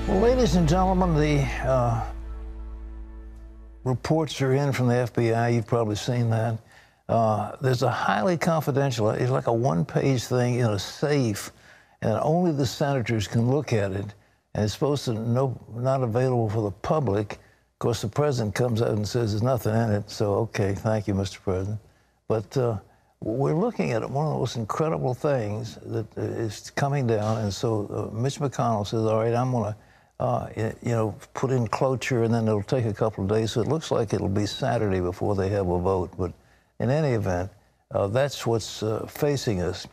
Well, ladies and gentlemen, the reports are in from the FBI. You've probably seen that. There's a highly confidential, it's like a one-page thing in a safe, and only the senators can look at it. And it's supposed to not available for the public. Of course, the president comes out and says there's nothing in it. So, okay, thank you, Mr. President. But we're looking at one of the most incredible things that is coming down. And so Mitch McConnell says, all right, I'm going to, put in cloture, and then it'll take a couple of days. So it looks like it'll be Saturday before they have a vote. But in any event, that's what's facing us.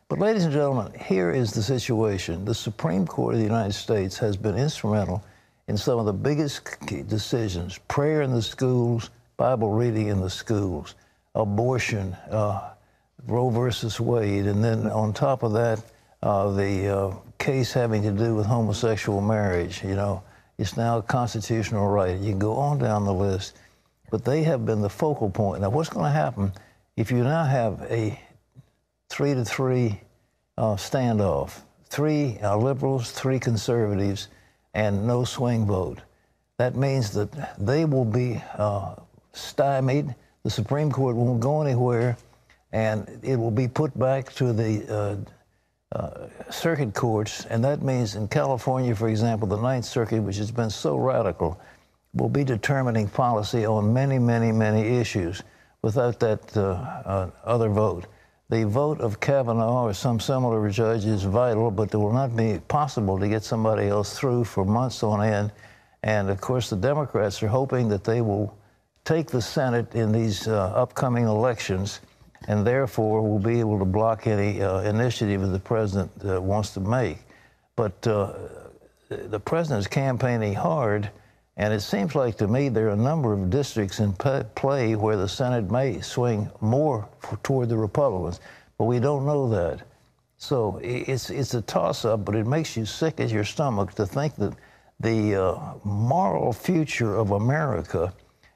But ladies and gentlemen, here is the situation. The Supreme Court of the United States has been instrumental in some of the biggest decisions: prayer in the schools, Bible reading in the schools, abortion, Roe versus Wade, and then on top of that, the case having to do with homosexual marriage. You know, it's now a constitutional right. You can go on down the list, but they have been the focal point. Now, what's going to happen if you now have a 3-3 standoff? 3 liberals, 3 conservatives, and no swing vote. That means that they will be stymied. The Supreme Court won't go anywhere, and it will be put back to the circuit courts. And that means in California, for example, the Ninth Circuit, which has been so radical, will be determining policy on many, many, many issues without that other vote. The vote of Kavanaugh or some similar judge is vital, but it will not be possible to get somebody else through for months on end. And, of course, the Democrats are hoping that they will take the Senate in these upcoming elections, and therefore will be able to block any initiative that the president wants to make. But the president is campaigning hard, and it seems like to me there are a number of districts in play where the Senate may swing more toward the Republicans, but we don't know that. So it's a toss-up, but it makes you sick at your stomach to think that the moral future of America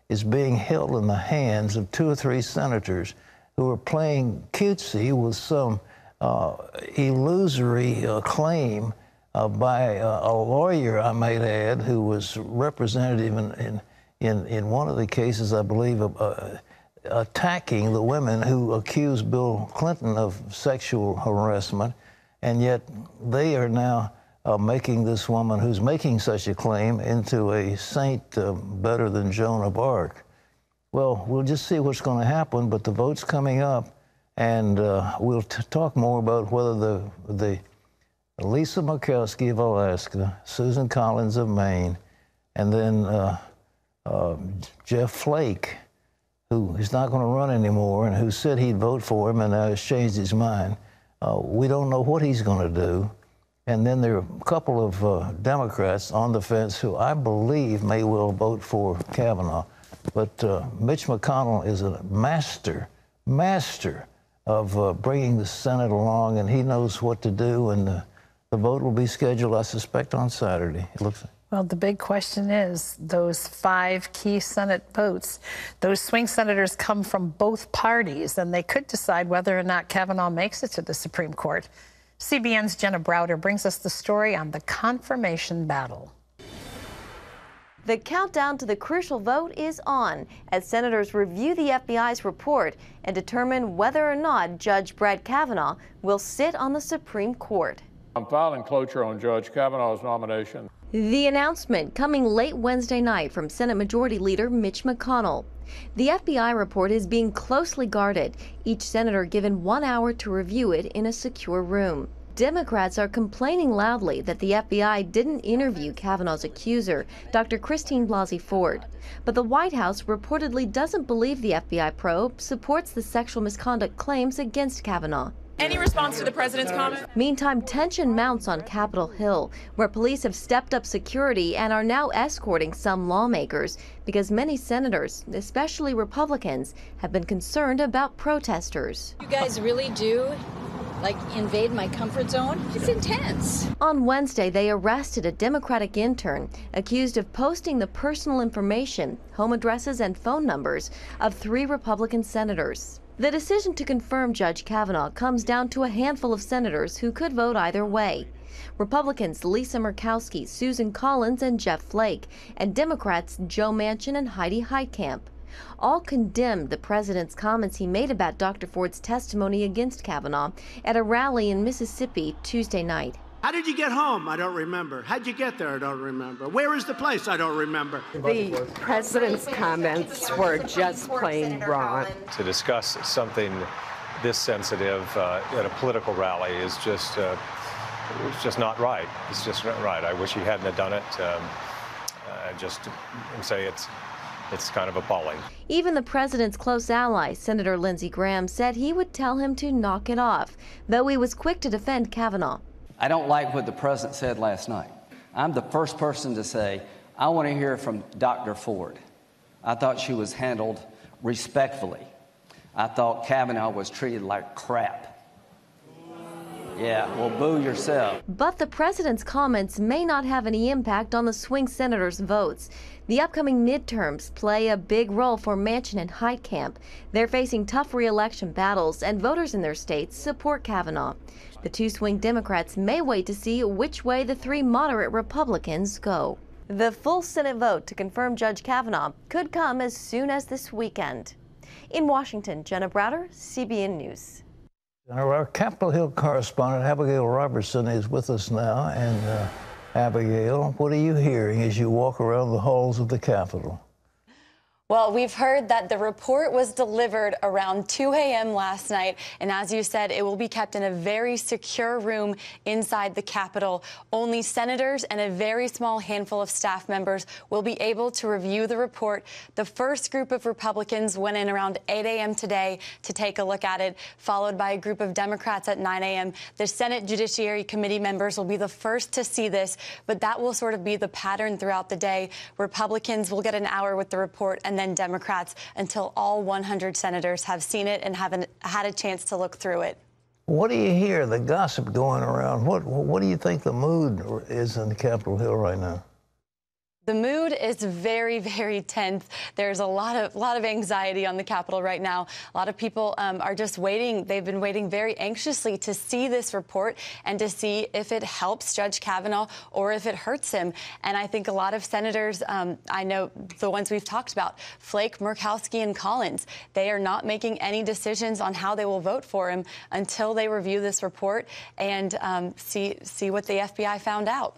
is being held in the hands of 2 or 3 senators who are playing cutesy with some illusory claim by a lawyer, I might add, who was representative in one of the cases, I believe, of attacking the women who accused Bill Clinton of sexual harassment. And yet they are now making this woman who's making such a claim into a saint better than Joan of Arc. Well, we'll just see what's going to happen, but the vote's coming up, and we'll talk more about whether the Lisa Murkowski of Alaska, Susan Collins of Maine, and then Jeff Flake, who is not going to run anymore and who said he'd vote for him and now has changed his mind. We don't know what he's going to do. And then there are a couple of Democrats on the fence who I believe may well vote for Kavanaugh. But Mitch McConnell is a master of bringing the Senate along, and he knows what to do, and the vote will be scheduled, I suspect, on Saturday. It looks like. Well, the big question is those 5 key Senate votes. Those swing senators come from both parties, and they could decide whether or not Kavanaugh makes it to the Supreme Court. CBN's Jenna Browder brings us the story on the confirmation battle. The countdown to the crucial vote is on as senators review the FBI's report and determine whether or not Judge Brett Kavanaugh will sit on the Supreme Court. I'm filing cloture on Judge Kavanaugh's nomination. The announcement coming late Wednesday night from Senate Majority Leader Mitch McConnell. The FBI report is being closely guarded, each senator given 1 hour to review it in a secure room. Democrats are complaining loudly that the FBI didn't interview Kavanaugh's accuser, Dr. Christine Blasey Ford. But the White House reportedly doesn't believe the FBI probe supports the sexual misconduct claims against Kavanaugh. Any response to the president's comment? Meantime, tension mounts on Capitol Hill, where police have stepped up security and are now escorting some lawmakers because many senators, especially Republicans, have been concerned about protesters. You guys really do invade my comfort zone? It's intense. On Wednesday, they arrested a Democratic intern accused of posting the personal information, home addresses, and phone numbers of 3 Republican senators. The decision to confirm Judge Kavanaugh comes down to a handful of senators who could vote either way. Republicans Lisa Murkowski, Susan Collins, and Jeff Flake, and Democrats Joe Manchin and Heidi Heitkamp. All condemned the president's comments he made about Dr. Ford's testimony against Kavanaugh at a rally in Mississippi Tuesday night. How did you get home? I don't remember. How'd you get there? I don't remember. Where is the place? I don't remember. The president's comments were just plain wrong. To discuss something this sensitive at a political rally is just it's just not right. It's just not right. I wish he hadn't have done it. I just say it's kind of appalling. Even the president's close ally, Senator Lindsey Graham, said he would tell him to knock it off, though he was quick to defend Kavanaugh. I don't like what the president said last night. I'm the first person to say, I want to hear from Dr. Ford. I thought she was handled respectfully. I thought Kavanaugh was treated like crap. Yeah, well, boo yourself. But the president's comments may not have any impact on the swing senators' votes. The upcoming midterms play a big role for Manchin and Heitkamp. They're facing tough re-election battles, and voters in their states support Kavanaugh. The two swing Democrats may wait to see which way the three moderate Republicans go. The full Senate vote to confirm Judge Kavanaugh could come as soon as this weekend. In Washington, Jenna Browder, CBN News. Our Capitol Hill correspondent, Abigail Robertson, is with us now. And Abigail, what are you hearing as you walk around the halls of the Capitol? Well, we've heard that the report was delivered around 2 a.m. last night, and as you said, it will be kept in a very secure room inside the Capitol. Only senators and a very small handful of staff members will be able to review the report. The first group of Republicans went in around 8 a.m. today to take a look at it, followed by a group of Democrats at 9 a.m. The Senate Judiciary Committee members will be the first to see this, but that will sort of be the pattern throughout the day. Republicans will get an hour with the report, and then Democrats until all 100 senators have seen it and haven't had a chance to look through it. What do you hear, the gossip going around? What do you think the mood is in the Capitol Hill right now? The mood is very, very tense. There's a lot of anxiety on the Capitol right now. A lot of people are just waiting. They've been waiting very anxiously to see this report and to see if it helps Judge Kavanaugh or if it hurts him. And I think a lot of senators, I know the ones we've talked about, Flake, Murkowski, and Collins, they are not making any decisions on how they will vote for him until they review this report and see what the FBI found out.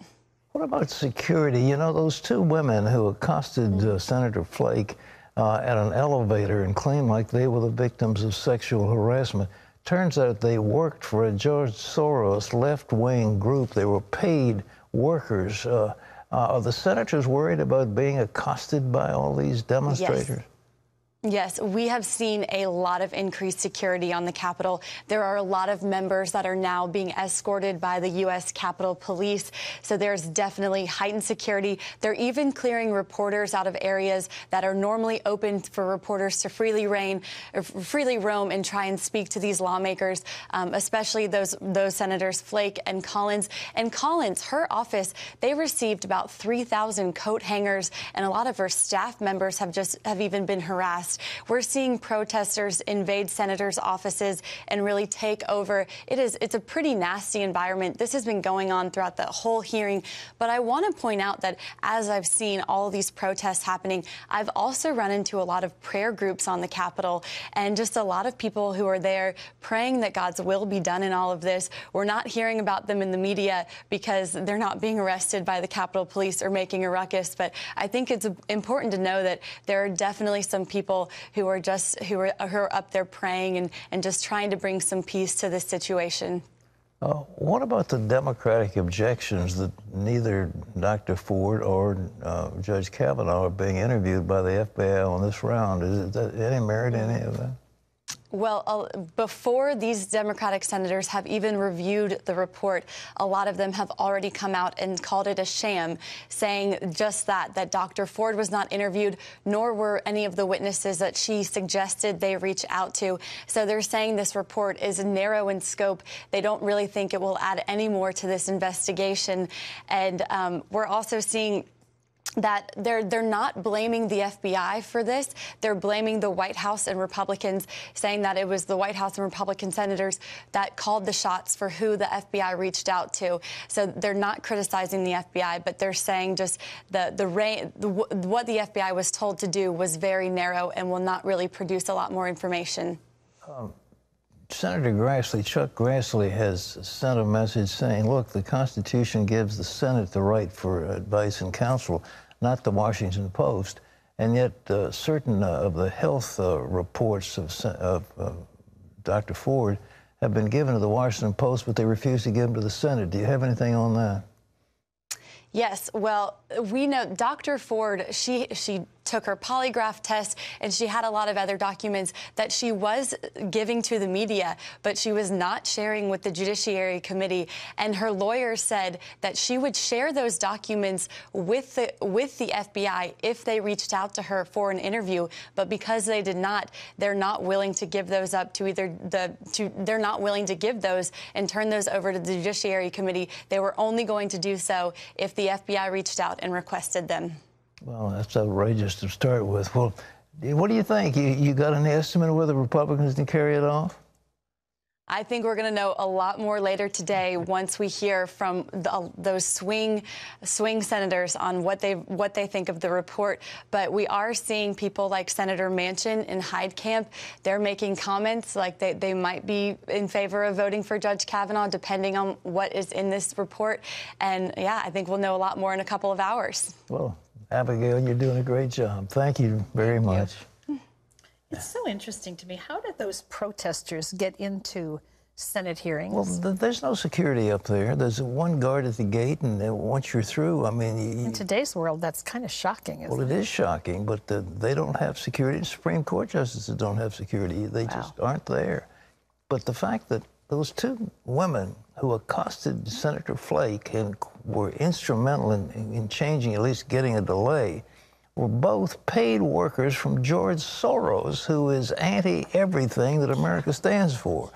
What about security? You know, those two women who accosted Senator Flake at an elevator and claimed like they were the victims of sexual harassment. Turns out they worked for a George Soros left-wing group. They were paid workers. Are the senators worried about being accosted by all these demonstrators? Yes. Yes, we have seen a lot of increased security on the Capitol. There are a lot of members that are now being escorted by the U.S. Capitol Police. So there's definitely heightened security. They're even clearing reporters out of areas that are normally open for reporters to freely roam and try and speak to these lawmakers, especially those senators Flake and Collins. And Collins, her office, they received about 3,000 coat hangers, and a lot of her staff members have even been harassed. We're seeing protesters invade senators' offices and really take over. It's a pretty nasty environment. This has been going on throughout the whole hearing. But I want to point out that as I've seen all of these protests happening, I've also run into a lot of prayer groups on the Capitol and just a lot of people who are there praying that God's will be done in all of this. We're not hearing about them in the media because they're not being arrested by the Capitol Police or making a ruckus. But I think it's important to know that there are definitely some people who are up there praying and just trying to bring some peace to this situation. What about the Democratic objections that neither Dr. Ford or Judge Kavanaugh are being interviewed by the FBI on this round? Is there any merit in any of that? Well, before these Democratic senators have even reviewed the report, a lot of them have already come out and called it a sham, saying just that Dr. Ford was not interviewed, nor were any of the witnesses that she suggested they reach out to. So they're saying this report is narrow in scope. They don't really think it will add any more to this investigation. And we're also seeing that they're not blaming the FBI for this. They're blaming the White House and Republicans, saying that it was the White House and Republican senators that called the shots for who the FBI reached out to. So they're not criticizing the FBI, but they're saying just what the FBI was told to do was very narrow and will not really produce a lot more information. Senator Grassley, Chuck Grassley, has sent a message saying, look, the Constitution gives the Senate the right for advice and counsel, not the Washington Post. And yet certain of the health reports of Dr. Ford have been given to the Washington Post, but they refuse to give them to the Senate. Do you have anything on that? Yes, well, we know Dr. Ford, she took her polygraph test, and she had a lot of other documents that she was giving to the media, but she was not sharing with the Judiciary Committee. And her lawyer said that she would share those documents with the FBI if they reached out to her for an interview. But because they did not, they're not willing to give those up to they're not willing to give those and turn those over to the Judiciary Committee. They were only going to do so if the FBI reached out and requested them. Well, that's outrageous to start with. Well, what do you think? You got an estimate of whether Republicans can carry it off? I think we're going to know a lot more later today once we hear from those swing senators on what they think of the report. But we are seeing people like Senator Manchin in Hyde Camp. They're making comments like they might be in favor of voting for Judge Kavanaugh, depending on what is in this report. And yeah, I think we'll know a lot more in a couple of hours. Well, Abigail, you're doing a great job. Thank you very much. It's so interesting to me. How did those protesters get into Senate hearings? Well, there's no security up there. There's one guard at the gate, and once you're through, I mean... In today's world, that's kind of shocking, isn't it? Well, it is shocking, but they don't have security. Supreme Court justices don't have security. They just aren't there. But the fact that those two women who accosted Senator Flake and were instrumental in changing, at least getting a delay, were both paid workers from George Soros, who is anti-everything that America stands for.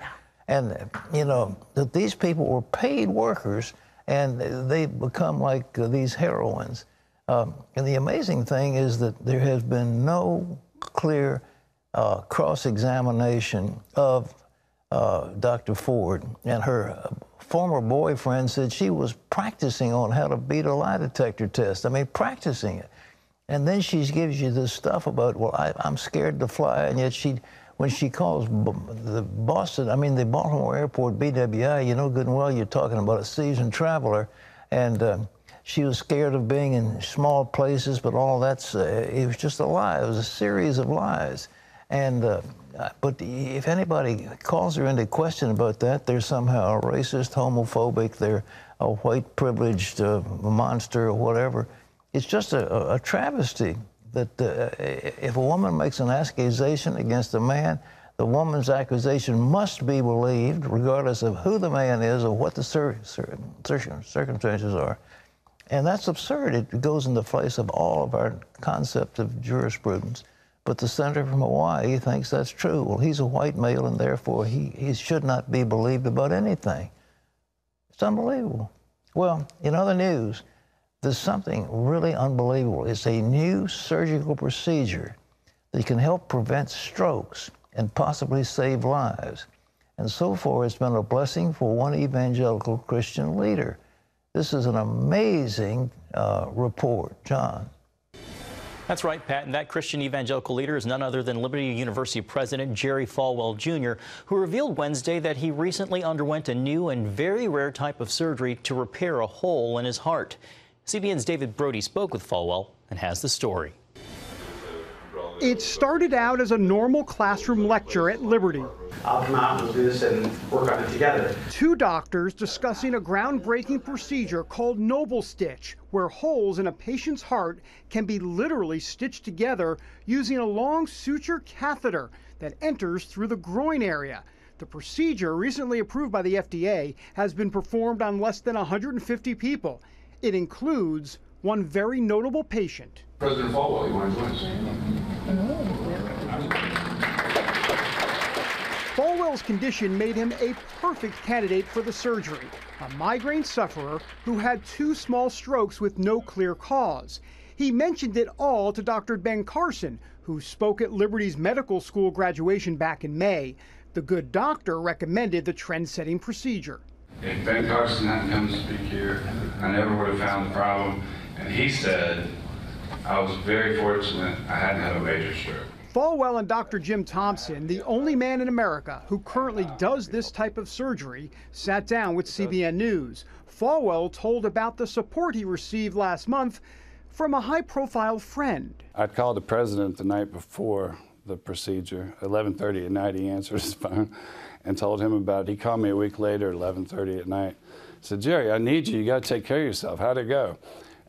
And, you know, that these people were paid workers, and they become like these heroines. And the amazing thing is that there has been no clear cross-examination of Dr. Ford. And her former boyfriend said she was practicing on how to beat a lie detector test. I mean, practicing it. And then she gives you this stuff about, well, I'm scared to fly, and yet when she calls the Baltimore Airport BWI, you know good and well you're talking about a seasoned traveler, and she was scared of being in small places, but all that's, it was just a lie. It was a series of lies. And, but if anybody calls her into question about that, they're somehow racist, homophobic, they're a white privileged monster or whatever. It's just a travesty that if a woman makes an accusation against a man, the woman's accusation must be believed, regardless of who the man is or what the circumstances are. And that's absurd. It goes in the face of all of our concept of jurisprudence. But the senator from Hawaii thinks that's true. Well, he's a white male, and therefore he should not be believed about anything. It's unbelievable. Well, in other news, there's something really unbelievable. It's a new surgical procedure that can help prevent strokes and possibly save lives. And so far, it's been a blessing for one evangelical Christian leader. This is an amazing report. John. That's right, Pat, and that Christian evangelical leader is none other than Liberty University President Jerry Falwell, Jr., who revealed Wednesday that he recently underwent a new and very rare type of surgery to repair a hole in his heart. CBN's David Brody spoke with Falwell and has the story. It started out as a normal classroom lecture at Liberty. I'll come out and we'll do this and work on it together. Two doctors discussing a groundbreaking procedure called Noble Stitch, where holes in a patient's heart can be literally stitched together using a long suture catheter that enters through the groin area. The procedure, recently approved by the FDA, has been performed on less than 150 people. It includes one very notable patient. President Falwell, you want to join us? Falwell's condition made him a perfect candidate for the surgery, a migraine sufferer who had 2 small strokes with no clear cause. He mentioned it all to Dr. Ben Carson, who spoke at Liberty's medical school graduation back in May. The good doctor recommended the trend-setting procedure. If Ben Carson hadn't come to speak here, I never would have found the problem. And he said, I was very fortunate I hadn't had a major stroke. Falwell and Dr. Jim Thompson, the only man in America who currently does this type of surgery, sat down with CBN News. Falwell told about the support he received last month from a high-profile friend. I'd called the president the night before the procedure, 11:30 at night. He answered his phone and told him about it. He called me a week later, 11:30 at night. Said, Jerry, I need you. You got to take care of yourself. How'd it go?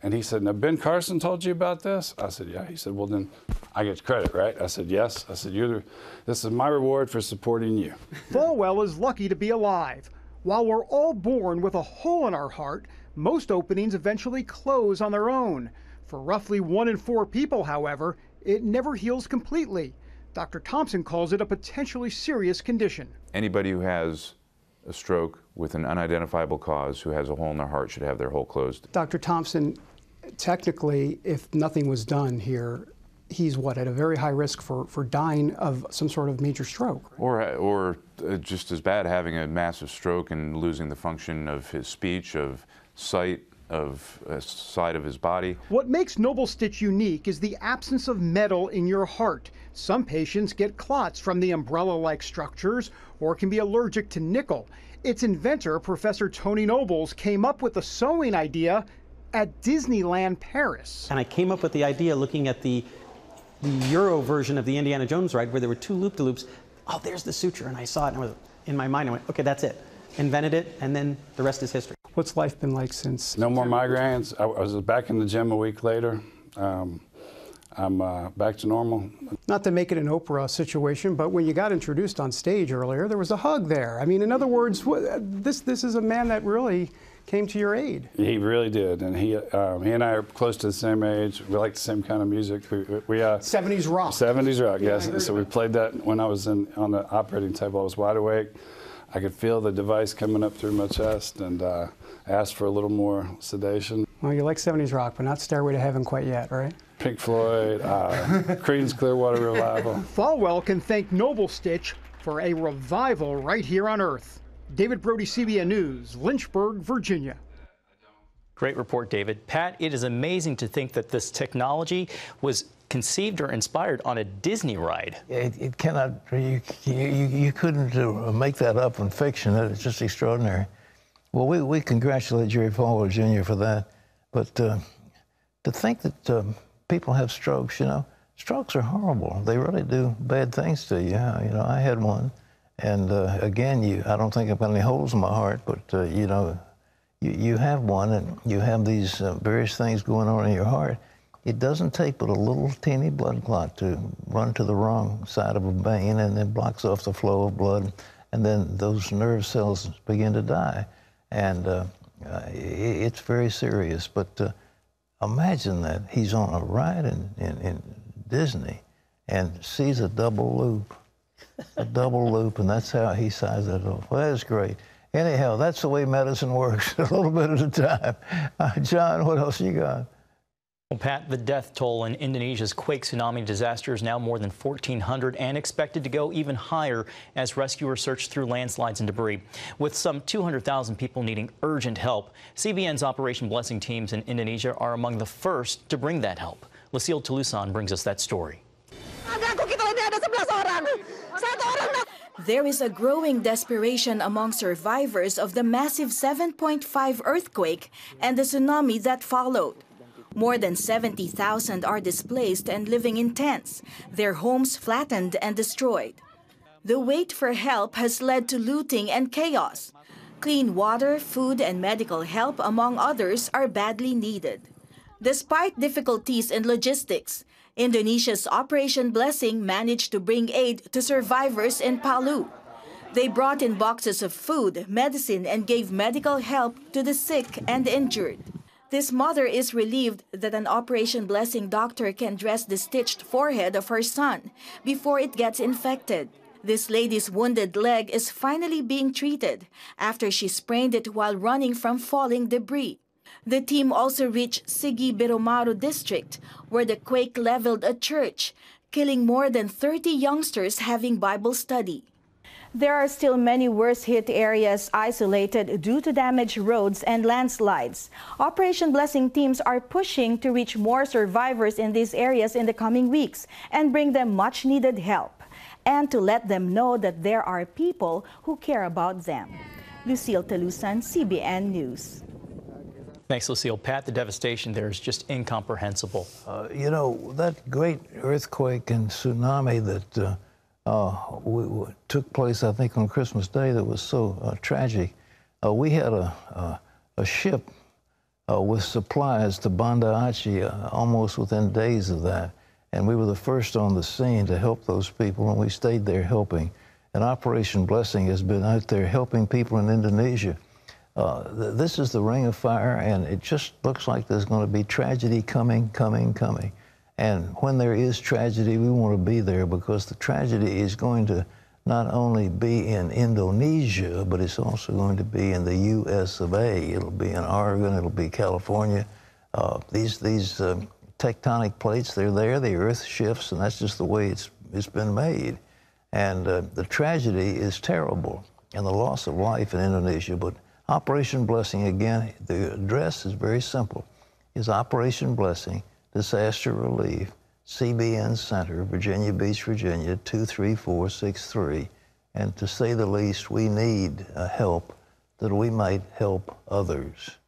And he said, now, Ben Carson told you about this? I said, yeah. He said, well, then I get credit, right? I said, yes. I said, this is my reward for supporting you. Falwell is lucky to be alive. While we're all born with a hole in our heart, most openings eventually close on their own. For roughly 1 in 4 people, however, it never heals completely. Dr. Thompson calls it a potentially serious condition. Anybody who has a stroke with an unidentifiable cause, who has a hole in their heart, should have their hole closed. Dr. Thompson, technically, if nothing was done here, he's at a very high risk for dying of some sort of major stroke. Or just as bad, having a massive stroke and losing the function of his speech, of sight, of a side of his body. What makes Noble Stitch unique is the absence of metal in your heart. Some patients get clots from the umbrella-like structures or can be allergic to nickel. Its inventor, Professor Tony Nobles, came up with the sewing idea at Disneyland Paris. And I came up with the idea looking at the Euro version of the Indiana Jones ride where there were 2 loop-de-loops. Oh, there's the suture, and I saw it, and in my mind I went, okay, that's it. Invented it, and then the rest is history. What's life been like since? No more migraines. I was back in the gym a week later. I'm back to normal. Not to make it an Oprah situation, but when you got introduced on stage earlier, there was a hug there. I mean, in other words, this is a man that really came to your aid. He really did, and he and I are close to the same age. We like the same kind of music. We 70s rock. 70s rock, yes. So we played that when I was on the operating table. I was wide awake. I could feel the device coming up through my chest, and asked for a little more sedation. Well, you like 70s rock, but not Stairway to Heaven quite yet, right? Pink Floyd, Creedence Clearwater Revival. Falwell can thank Noble Stitch for a revival right here on Earth. David Brody, CBN News, Lynchburg, Virginia. Great report, David. Pat, it is amazing to think that this technology was conceived or inspired on a Disney ride. It cannot, you couldn't make that up in fiction. It's just extraordinary. Well, we congratulate Jerry Falwell Jr. for that. But to think that people have strokes, strokes are horrible. They really do bad things to you. I had one. And again, I don't think I've got any holes in my heart, but you have one, and you have these various things going on in your heart. It doesn't take but a little teeny blood clot to run to the wrong side of a vein, and then blocks off the flow of blood, and then those nerve cells begin to die. And it's very serious. But imagine that he's on a ride in Disney and sees a double loop. And that's how he sized it off. Well, that's great. Anyhow, that's the way medicine works, a little bit at a time. John, what else you got? Well, Pat, the death toll in Indonesia's quake tsunami disaster is now more than 1,400 and expected to go even higher as rescuers search through landslides and debris. With some 200,000 people needing urgent help, CBN's Operation Blessing teams in Indonesia are among the first to bring that help. Lucille Toulousan brings us that story. There is a growing desperation among survivors of the massive 7.5 earthquake and the tsunami that followed. More than 70,000 are displaced and living in tents, their homes flattened and destroyed. The wait for help has led to looting and chaos. Clean water, food, and medical help, among others, are badly needed. Despite difficulties in logistics, Indonesia's Operation Blessing managed to bring aid to survivors in Palu. They brought in boxes of food, medicine, and gave medical help to the sick and injured. This mother is relieved that an Operation Blessing doctor can dress the stitched forehead of her son before it gets infected. This lady's wounded leg is finally being treated after she sprained it while running from falling debris. The team also reached Sigi Biromaru district, where the quake leveled a church, killing more than 30 youngsters having Bible study. There are still many worse-hit areas isolated due to damaged roads and landslides. Operation Blessing teams are pushing to reach more survivors in these areas in the coming weeks and bring them much-needed help, and to let them know that there are people who care about them. Lucille Talusan, CBN News. Thanks, Lucille. Pat, the devastation there is just incomprehensible. You know, that great earthquake and tsunami that took place, I think, on Christmas Day that was so tragic. We had a ship with supplies to Banda Aceh almost within days of that. And we were the first on the scene to help those people, and we stayed there helping. And Operation Blessing has been out there helping people in Indonesia. This is the Ring of Fire, and it just looks like there's going to be tragedy coming. And when there is tragedy, we want to be there, because the tragedy is going to not only be in Indonesia, but it's also going to be in the U.S. of A. It'll be in Oregon, it'll be California. These tectonic plates, they're there, the earth shifts, and that's just the way it's been made. And the tragedy is terrible, and the loss of life in Indonesia. But Operation Blessing, again, the address is very simple. It's Operation Blessing, Disaster Relief, CBN Center, Virginia Beach, Virginia, 23463. And to say the least, we need help that we might help others.